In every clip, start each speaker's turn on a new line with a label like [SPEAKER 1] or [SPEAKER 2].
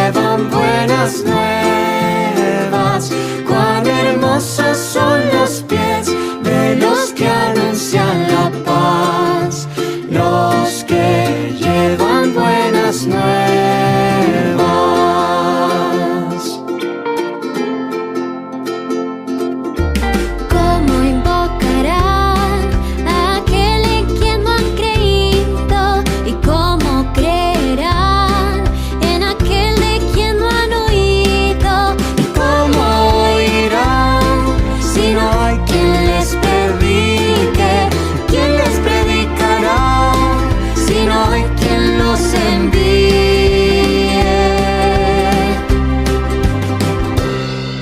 [SPEAKER 1] llevan buenas nuevas. Cuán hermosos son los pies de los que anuncian la paz, los que llevan buenas nuevas.
[SPEAKER 2] ¿Cómo invocarán a aquel en quien no han creído? ¿Y cómo creerán en aquel de quien no han oído?
[SPEAKER 1] ¿Y cómo oirán si no hay quien les predique? ¿Quién les predicará si no hay quien los envíe?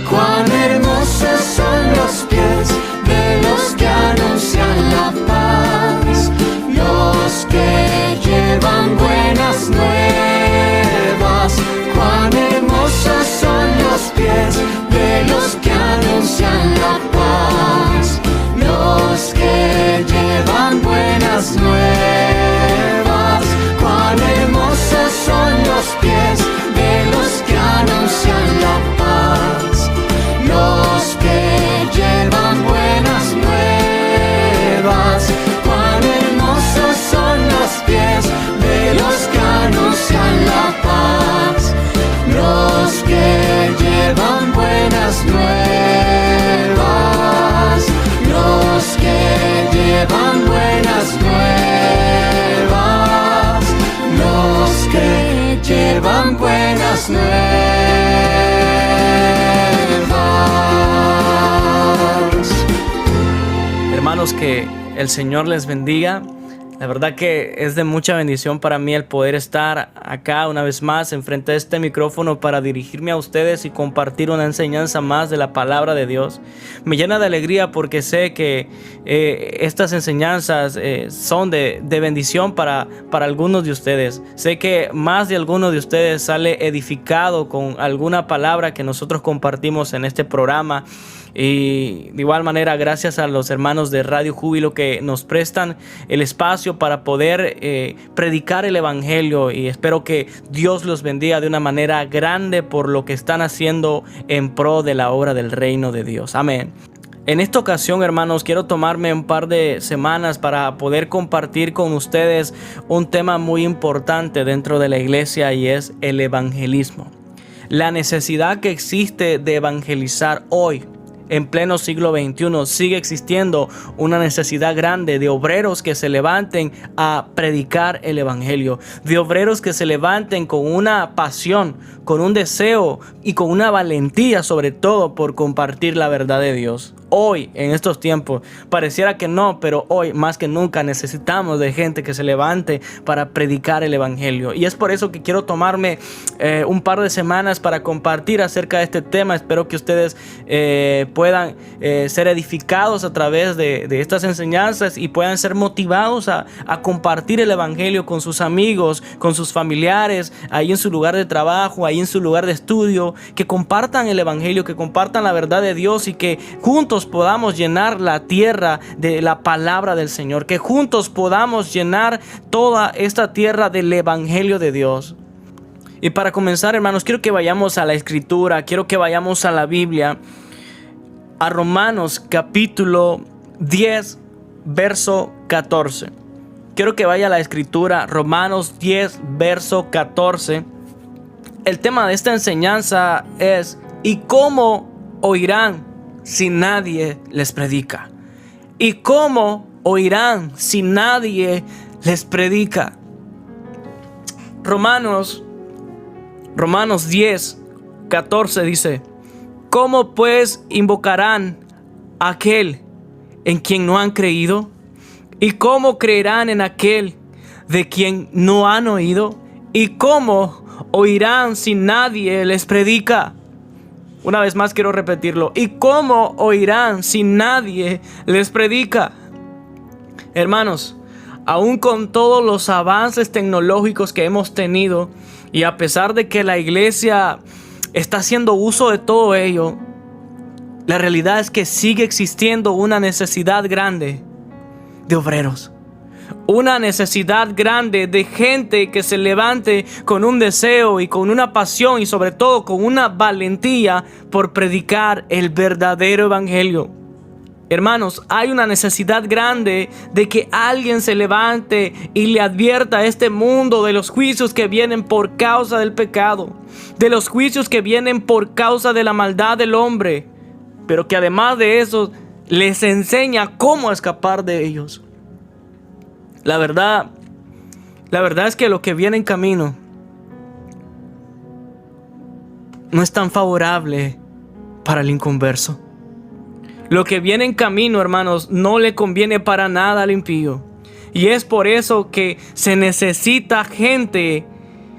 [SPEAKER 1] Cuán hermosos son los pies de los que anuncian la paz, los que llevan buenas nuevas. Cuán hermosos son los pies de los que anuncian la paz, los que llevan buenas nuevas. Cuán hermosos son los pies de los que anuncian la paz, los que llevan buenas nuevas. Cuán hermosos son los pies de los que anuncian la paz, los que llevan buenas nuevas, los que llevan buenas nuevas, los que llevan buenas nuevas.
[SPEAKER 3] Hermanos, que el Señor les bendiga. La verdad que es de mucha bendición para mí el poder estar acá una vez más enfrente de este micrófono para dirigirme a ustedes y compartir una enseñanza más de la palabra de Dios. Me llena de alegría porque sé que estas enseñanzas son de bendición para algunos de ustedes. Sé que más de alguno de ustedes sale edificado con alguna palabra que nosotros compartimos en este programa. Y de igual manera, gracias a los hermanos de Radio Júbilo que nos prestan el espacio para poder predicar el evangelio, y espero que Dios los bendiga de una manera grande por lo que están haciendo en pro de la obra del reino de Dios. Amén. En esta ocasión, hermanos, quiero tomarme un par de semanas para poder compartir con ustedes un tema muy importante dentro de la iglesia, y es el evangelismo. La necesidad que existe de evangelizar hoy. En pleno siglo XXI sigue existiendo una necesidad grande de obreros que se levanten a predicar el evangelio, de obreros que se levanten con una pasión, con un deseo y con una valentía, sobre todo por compartir la verdad de Dios. Hoy, en estos tiempos, pareciera que no, pero hoy más que nunca necesitamos de gente que se levante para predicar el evangelio. Y es por eso que quiero tomarme un par de semanas para compartir acerca de este tema. Espero que ustedes puedan ser edificados a través de estas enseñanzas y puedan ser motivados a compartir el evangelio con sus amigos, con sus familiares, ahí en su lugar de trabajo, ahí en su lugar de estudio, que compartan el evangelio, que compartan la verdad de Dios, y que juntos podamos llenar la tierra de la palabra del Señor, que juntos podamos llenar toda esta tierra del evangelio de Dios. Y para comenzar, hermanos, quiero que vayamos a la escritura, quiero que vayamos a la Biblia, a Romanos capítulo 10, verso 14. Quiero que vaya a la escritura, Romanos 10, verso 14. El tema de esta enseñanza es: ¿y cómo oirán si nadie les predica? ¿Y cómo oirán si nadie les predica? Romanos 10, 14 dice: ¿cómo pues invocarán a aquel en quien no han creído? ¿Y cómo creerán en aquel de quien no han oído? ¿Y cómo oirán si nadie les predica? Una vez más quiero repetirlo: ¿y cómo oirán si nadie les predica? Hermanos, aún con todos los avances tecnológicos que hemos tenido, y a pesar de que la iglesia está haciendo uso de todo ello, la realidad es que sigue existiendo una necesidad grande de obreros. una necesidad grande de gente que se levante con un deseo y con una pasión y sobre todo con una valentía por predicar el verdadero evangelio. Hermanos, hay una necesidad grande de que alguien se levante y le advierta a este mundo de los juicios que vienen por causa del pecado, de los juicios que vienen por causa de la maldad del hombre, pero que además de eso les enseña cómo escapar de ellos. La verdad es que lo que viene en camino no es tan favorable para el inconverso. Lo que viene en camino, hermanos, no le conviene para nada al impío. Y es por eso que se necesita gente,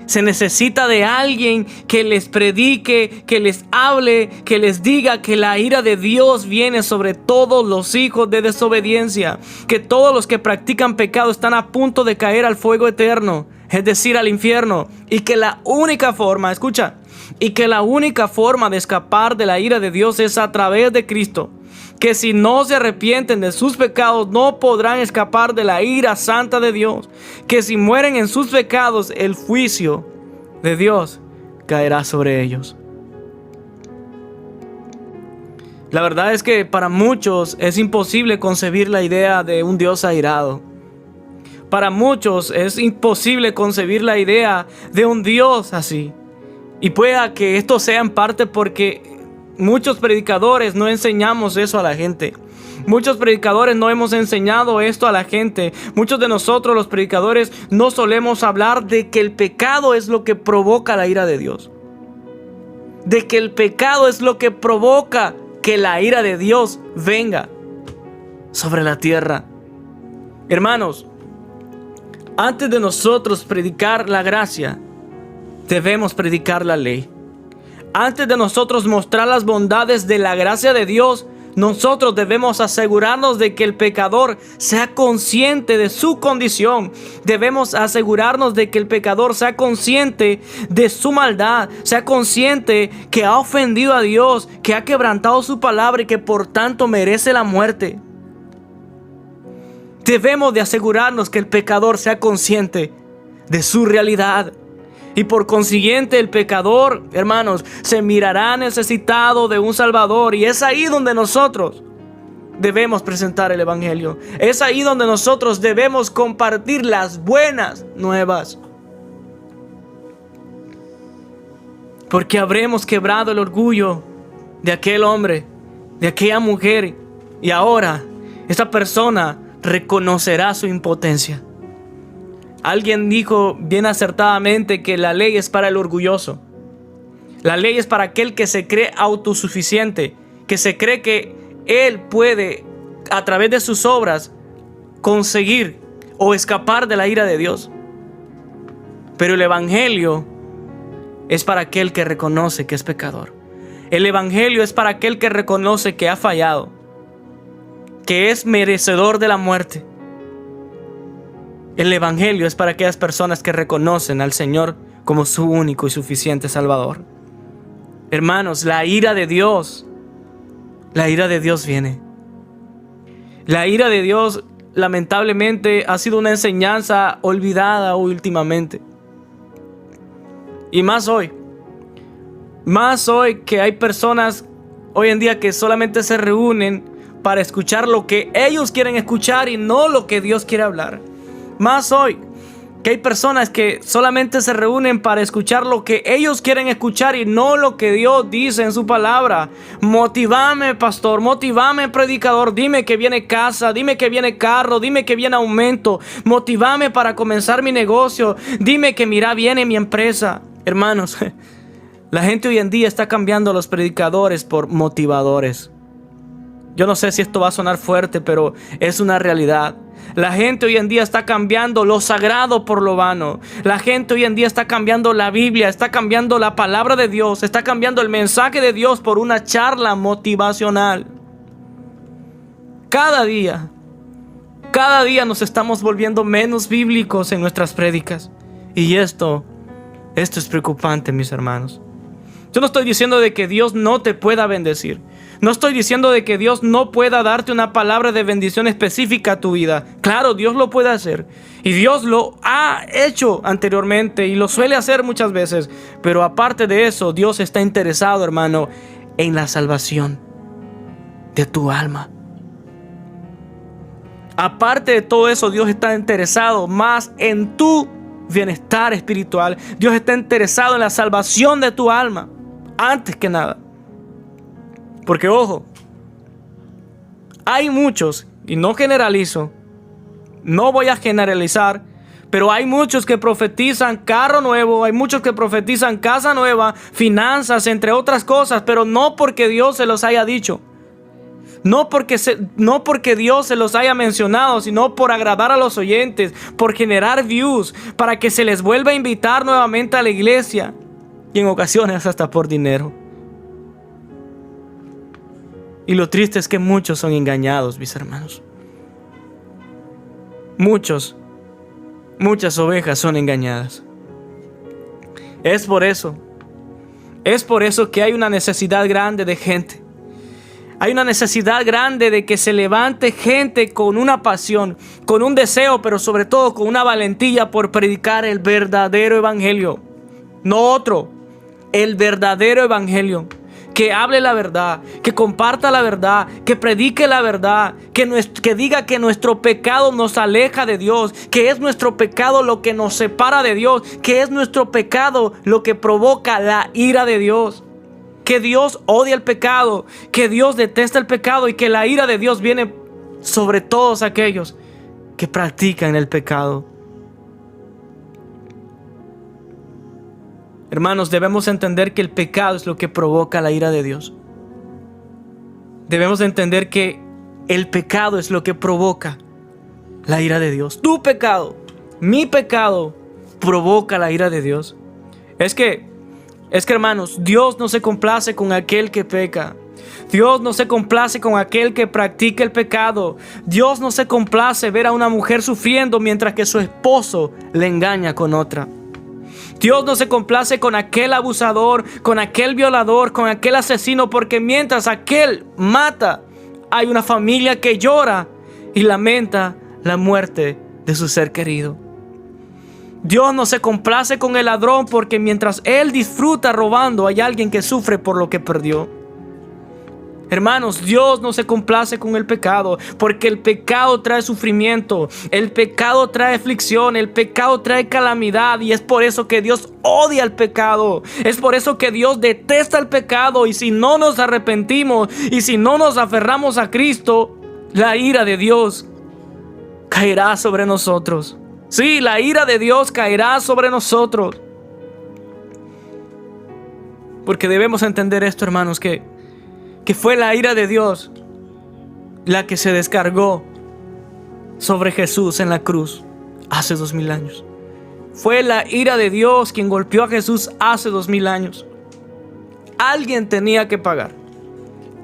[SPEAKER 3] se necesita de alguien que les predique, que les hable, que les diga que la ira de Dios viene sobre todos los hijos de desobediencia, que todos los que practican pecado están a punto de caer al fuego eterno, es decir, al infierno, y que la única forma, escucha, y que la única forma de escapar de la ira de Dios es a través de Cristo. Que si no se arrepienten de sus pecados no podrán escapar de la ira santa de Dios. Que si mueren en sus pecados el juicio de Dios caerá sobre ellos. La verdad es que para muchos es imposible concebir la idea de un Dios airado. Para muchos es imposible concebir la idea de un Dios así. Y pueda que esto sea en parte porque muchos predicadores no enseñamos eso a la gente. Muchos predicadores no hemos enseñado esto a la gente. Muchos de nosotros los predicadores no solemos hablar de que el pecado es lo que provoca la ira de Dios. De que el pecado es lo que provoca que la ira de Dios venga sobre la tierra. Hermanos, antes de nosotros predicar la gracia, debemos predicar la ley. Antes de nosotros mostrar las bondades de la gracia de Dios, nosotros debemos asegurarnos de que el pecador sea consciente de su condición. Debemos asegurarnos de que el pecador sea consciente de su maldad, sea consciente que ha ofendido a Dios, que ha quebrantado su palabra y que por tanto merece la muerte. Debemos de asegurarnos que el pecador sea consciente de su realidad. Y por consiguiente el pecador, hermanos, se mirará necesitado de un Salvador. Y es ahí donde nosotros debemos presentar el Evangelio. Es ahí donde nosotros debemos compartir las buenas nuevas. Porque habremos quebrado el orgullo de aquel hombre, de aquella mujer. Y ahora esta persona reconocerá su impotencia. Alguien dijo bien acertadamente que la ley es para el orgulloso. La ley es para aquel que se cree autosuficiente, que se cree que él puede, a través de sus obras, conseguir o escapar de la ira de Dios. Pero el Evangelio es para aquel que reconoce que es pecador. El Evangelio es para aquel que reconoce que ha fallado, que es merecedor de la muerte. El Evangelio es para aquellas personas que reconocen al Señor como su único y suficiente Salvador. Hermanos, la ira de Dios viene. La ira de Dios lamentablemente ha sido una enseñanza olvidada últimamente. Y más hoy que hay personas hoy en día que solamente se reúnen para escuchar lo que ellos quieren escuchar y no lo que Dios quiere hablar. Más hoy que hay personas que solamente se reúnen para escuchar lo que ellos quieren escuchar y no lo que Dios dice en su palabra. Motivame, pastor, motivame, predicador, dime que viene casa, dime que viene carro, dime que viene aumento, motivame para comenzar mi negocio, dime que mira, viene mi empresa. Hermanos, la gente hoy en día está cambiando a los predicadores por motivadores. Yo no sé si esto va a sonar fuerte, pero es una realidad. La gente hoy en día está cambiando lo sagrado por lo vano. La gente hoy en día está cambiando la Biblia, está cambiando la palabra de Dios, está cambiando el mensaje de Dios por una charla motivacional. Cada día nos estamos volviendo menos bíblicos en nuestras prédicas. Y esto es preocupante, mis hermanos. Yo no estoy diciendo de que Dios no te pueda bendecir. No estoy diciendo de que Dios no pueda darte una palabra de bendición específica a tu vida. Claro, Dios lo puede hacer. Y Dios lo ha hecho anteriormente y lo suele hacer muchas veces. Pero aparte de eso, Dios está interesado, hermano, en la salvación de tu alma. Aparte de todo eso, Dios está interesado más en tu bienestar espiritual. Dios está interesado en la salvación de tu alma, antes que nada. Porque ojo, hay muchos, y no generalizo, no voy a generalizar, pero hay muchos que profetizan carro nuevo, hay muchos que profetizan casa nueva, finanzas, entre otras cosas, pero no porque Dios se los haya dicho. No porque Dios se los haya mencionado, sino por agradar a los oyentes, por generar views, para que se les vuelva a invitar nuevamente a la iglesia, y en ocasiones hasta por dinero. Y lo triste es que muchos son engañados, mis hermanos. Muchas ovejas son engañadas. Es por eso que hay una necesidad grande de gente. Hay una necesidad grande de que se levante gente con una pasión, con un deseo, pero sobre todo con una valentía por predicar el verdadero evangelio. No otro, el verdadero evangelio. Que hable la verdad, que comparta la verdad, que predique la verdad, que diga que nuestro pecado nos aleja de Dios, que es nuestro pecado lo que nos separa de Dios, que es nuestro pecado lo que provoca la ira de Dios, que Dios odia el pecado, que Dios detesta el pecado y que la ira de Dios viene sobre todos aquellos que practican el pecado. Hermanos, debemos entender que el pecado es lo que provoca la ira de Dios. Debemos entender que el pecado es lo que provoca la ira de Dios. Tu pecado, mi pecado, provoca la ira de Dios. Es que hermanos, Dios no se complace con aquel que peca. Dios no se complace con aquel que practica el pecado. Dios no se complace ver a una mujer sufriendo mientras que su esposo le engaña con otra. Dios no se complace con aquel abusador, con aquel violador, con aquel asesino, porque mientras aquel mata, hay una familia que llora y lamenta la muerte de su ser querido. Dios no se complace con el ladrón, porque mientras él disfruta robando, hay alguien que sufre por lo que perdió. Hermanos, Dios no se complace con el pecado, porque el pecado trae sufrimiento, el pecado trae aflicción, el pecado trae calamidad, y es por eso que Dios odia el pecado. Es por eso que Dios detesta el pecado, y si no nos arrepentimos y si no nos aferramos a Cristo, la ira de Dios caerá sobre nosotros. Sí, la ira de Dios caerá sobre nosotros. Porque debemos entender esto, hermanos, que fue la ira de Dios la que se descargó sobre Jesús en la cruz hace 2000 años. Fue la ira de Dios quien golpeó a Jesús hace 2000 años. Alguien tenía que pagar.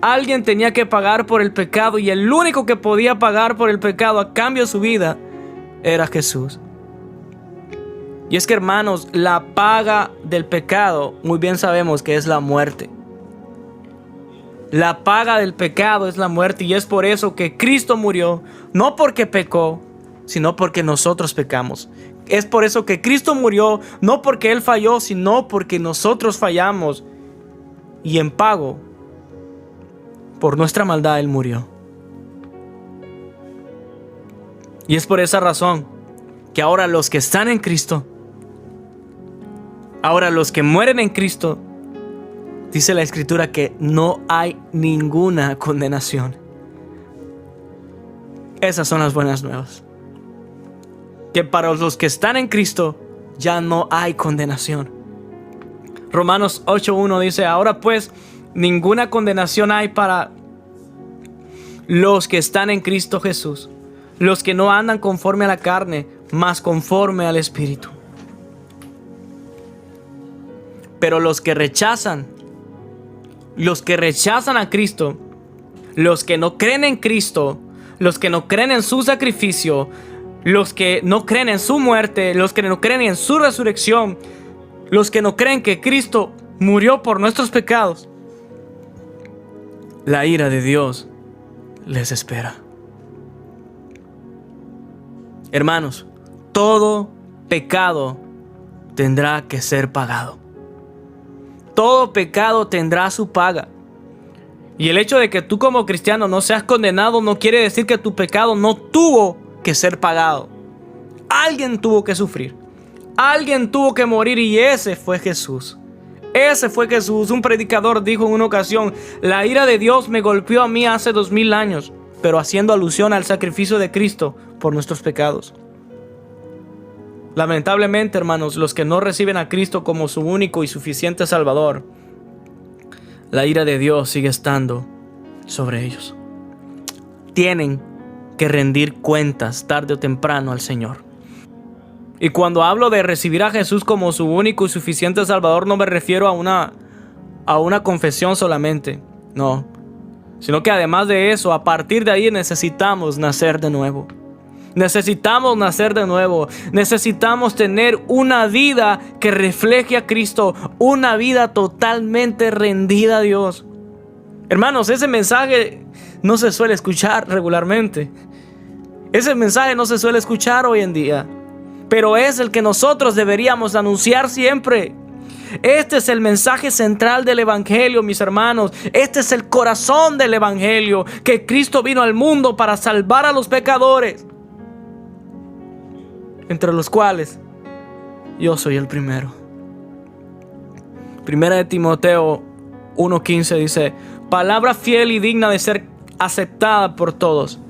[SPEAKER 3] Alguien tenía que pagar por el pecado, y el único que podía pagar por el pecado a cambio de su vida era Jesús. Y es que, hermanos, la paga del pecado, muy bien sabemos que es la muerte. La paga del pecado es la muerte, y es por eso que Cristo murió, no porque pecó, sino porque nosotros pecamos. Es por eso que Cristo murió, no porque Él falló, sino porque nosotros fallamos. Y en pago por nuestra maldad Él murió. Y es por esa razón que ahora los que están en Cristo, ahora los que mueren en Cristo, dice la Escritura que no hay ninguna condenación. Esas son las buenas nuevas. Que para los que están en Cristo ya no hay condenación. Romanos 8:1 dice: ahora pues ninguna condenación hay para los que están en Cristo Jesús, los que no andan conforme a la carne, mas conforme al Espíritu. Pero los que rechazan a Cristo, los que no creen en Cristo, los que no creen en su sacrificio, los que no creen en su muerte, los que no creen en su resurrección, los que no creen que Cristo murió por nuestros pecados, la ira de Dios les espera. Hermanos, todo pecado tendrá que ser pagado. Todo pecado tendrá su paga. Y el hecho de que tú como cristiano no seas condenado no quiere decir que tu pecado no tuvo que ser pagado. Alguien tuvo que sufrir. Alguien tuvo que morir y ese fue Jesús. Ese fue Jesús. Un predicador dijo en una ocasión: la ira de Dios me golpeó a mí hace 2000 años, pero haciendo alusión al sacrificio de Cristo por nuestros pecados. Lamentablemente, hermanos, los que no reciben a Cristo como su único y suficiente Salvador, la ira de Dios sigue estando sobre ellos. Tienen que rendir cuentas tarde o temprano al Señor. Y cuando hablo de recibir a Jesús como su único y suficiente Salvador, no me refiero a una confesión solamente, no, sino que además de eso, a partir de ahí necesitamos nacer de nuevo. Necesitamos nacer de nuevo. Necesitamos tener una vida que refleje a Cristo, una vida totalmente rendida a Dios. Hermanos, ese mensaje no se suele escuchar regularmente. Ese mensaje no se suele escuchar hoy en día, pero es el que nosotros deberíamos anunciar siempre. Este es el mensaje central del Evangelio, mis hermanos. Este es el corazón del Evangelio, que Cristo vino al mundo para salvar a los pecadores, entre los cuales yo soy el primero. Primera de Timoteo 1:15 dice: palabra fiel y digna de ser aceptada por todos.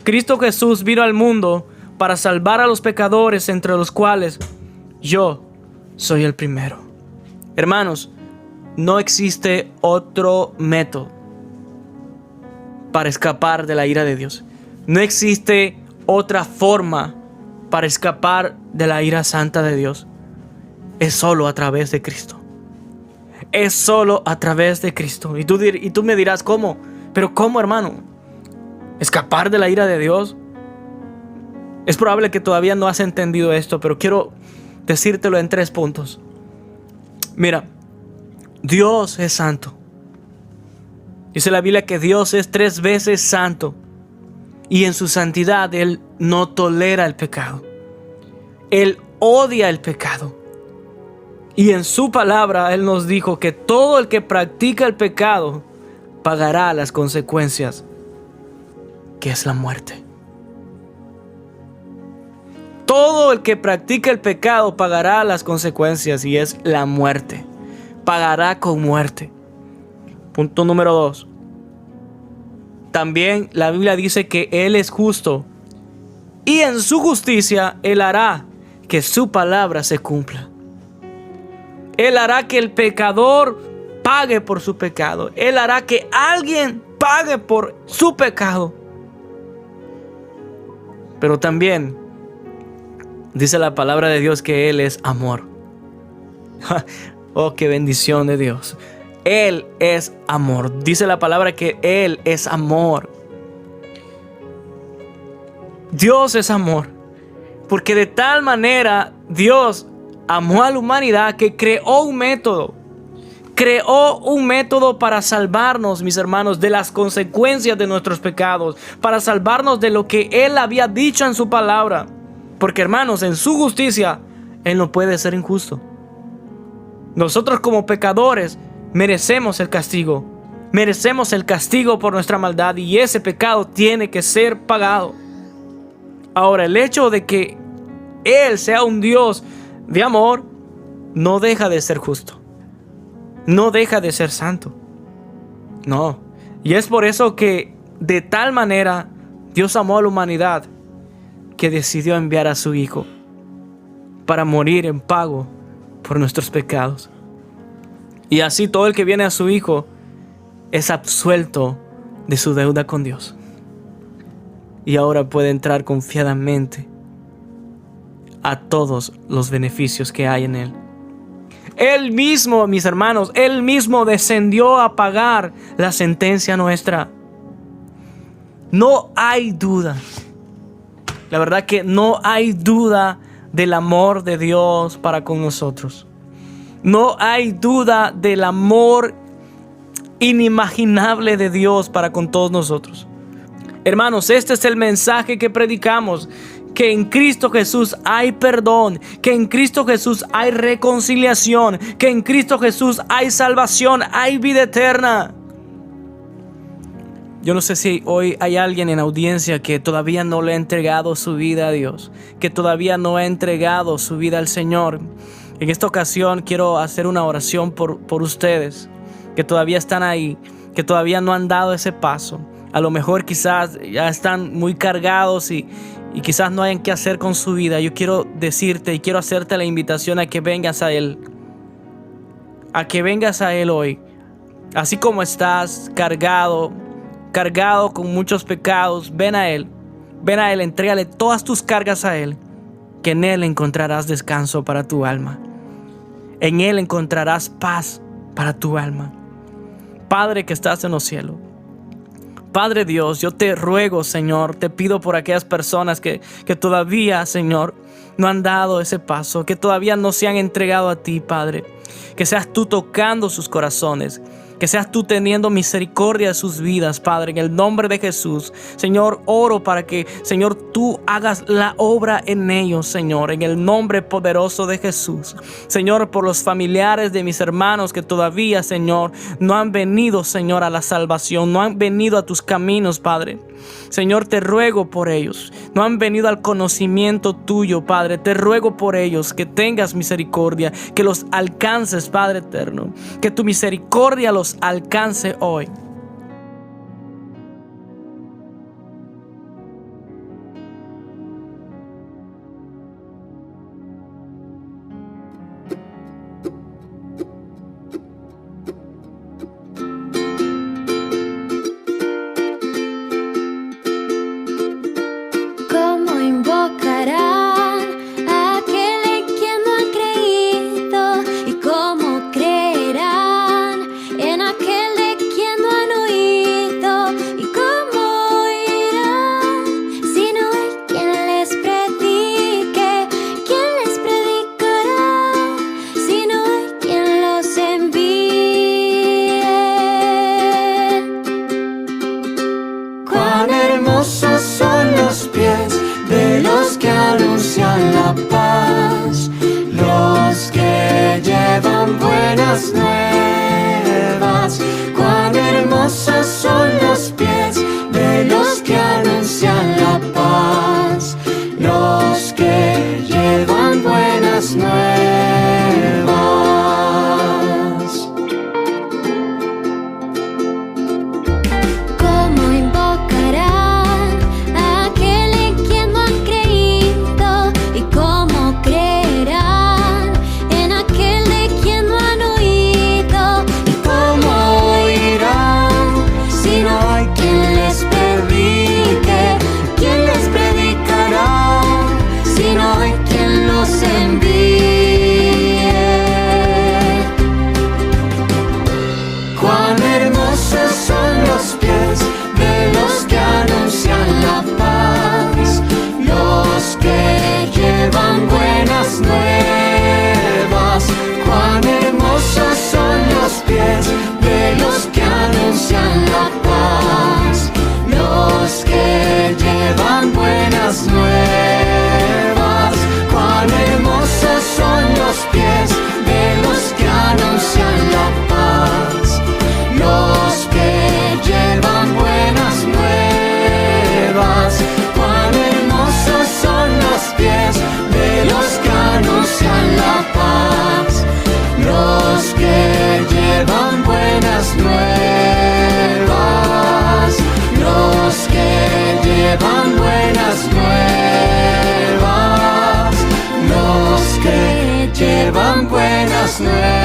[SPEAKER 3] Cristo Jesús vino al mundo para salvar a los pecadores, entre los cuales yo soy el primero. Hermanos, no existe otro método para escapar de la ira de Dios. No existe otra forma para escapar de la ira santa de Dios. Es solo a través de Cristo. Es solo a través de Cristo. Y tú me dirás, ¿cómo? Pero ¿cómo, hermano? ¿Escapar de la ira de Dios? Es probable que todavía no has entendido esto, pero quiero decírtelo en 3 puntos. Mira, Dios es santo. Dice la Biblia que Dios es 3 veces santo. Y en su santidad Él no tolera el pecado. Él odia el pecado. Y en su palabra Él nos dijo que todo el que practica el pecado pagará las consecuencias, que es la muerte. Todo el que practica el pecado pagará las consecuencias, y es la muerte. Pagará con muerte. Punto número 2. También la Biblia dice que Él es justo, y en su justicia Él hará que su palabra se cumpla. Él hará que el pecador pague por su pecado. Él hará que alguien pague por su pecado. Pero también dice la palabra de Dios que Él es amor. Oh, qué bendición de Dios. Él es amor. Dice la palabra que Él es amor. Dios es amor. Porque de tal manera Dios amó a la humanidad que creó un método. Creó un método para salvarnos, mis hermanos, de las consecuencias de nuestros pecados. Para salvarnos de lo que Él había dicho en su palabra. Porque, hermanos, en su justicia Él no puede ser injusto. Nosotros como pecadores merecemos el castigo. Merecemos el castigo por nuestra maldad, y ese pecado tiene que ser pagado. Ahora, el hecho de que Él sea un Dios de amor no deja de ser justo. No deja de ser santo. No. Y es por eso que de tal manera Dios amó a la humanidad que decidió enviar a su Hijo para morir en pago por nuestros pecados. Y así todo el que viene a su Hijo es absuelto de su deuda con Dios. Y ahora puede entrar confiadamente a todos los beneficios que hay en Él. Él mismo, mis hermanos, Él mismo descendió a pagar la sentencia nuestra. No hay duda. La verdad que no hay duda del amor de Dios para con nosotros. No hay duda del amor inimaginable de Dios para con todos nosotros. Hermanos, este es el mensaje que predicamos, que en Cristo Jesús hay perdón, que en Cristo Jesús hay reconciliación, que en Cristo Jesús hay salvación, hay vida eterna. Yo no sé si hoy hay alguien en audiencia que todavía no le ha entregado su vida a Dios, que todavía no ha entregado su vida al Señor. En esta ocasión quiero hacer una oración por ustedes que todavía están ahí, que todavía no han dado ese paso. A lo mejor quizás ya están muy cargados y quizás no hayan qué hacer con su vida. Yo quiero decirte y quiero hacerte la invitación a que vengas a Él. A que vengas a Él hoy. Así como estás cargado con muchos pecados, ven a Él. Ven a Él, entrégale todas tus cargas a Él. Que en Él encontrarás descanso para tu alma. En Él encontrarás paz para tu alma. Padre que estás en los cielos. Padre Dios, yo te ruego, Señor, te pido por aquellas personas que todavía, Señor, no han dado ese paso, que todavía no se han entregado a ti, Padre. Que seas tú tocando sus corazones, que seas tú teniendo misericordia de sus vidas, Padre, en el nombre de Jesús. Señor, oro para que, Señor, tú hagas la obra en ellos, Señor, en el nombre poderoso de Jesús. Señor, por los familiares de mis hermanos que todavía, Señor, no han venido, Señor, a la salvación, no han venido a tus caminos, Padre. Señor, te ruego por ellos. No han venido al conocimiento tuyo, Padre. Te ruego por ellos que tengas misericordia, que los alcances, Padre eterno. Que tu misericordia los alcance hoy.
[SPEAKER 2] ¿Cómo invocarán a aquel en quien no han creído? ¿Y cómo creerán en aquel de quien no han oído? ¿Y cómo oirán si no hay quien les predique? ¿Quién les predicará si no hay quien los envíe?
[SPEAKER 1] Cuán hermosos son los pies de los que anuncian la paz, los que llevan buenas nuevas. Cuán hermosos son los pies de los que anuncian la paz, los que llevan buenas nuevas.
[SPEAKER 2] ¿Cómo invocarán a aquel en quien no han creído? ¿Y cómo creerán en aquel de quien no han oído? ¿Y cómo oirán si no hay quien les predique? ¿Quién les predicará si no hay quien los envíe?
[SPEAKER 1] Cuán hermosos son los pies de los que anuncian la paz, los que llevan buenas nuevas. Cuán hermosos son los pies de los que anuncian la paz, los que llevan buenas nuevas. Cuán hermosos son los pies de los que anuncian la paz, los que llevan buenas nuevas. Cuán hermosos son los pies de los que anuncian la paz, los que llevan buenas nuevas, los que llevan buenas nuevas, los que llevan buenas nuevas.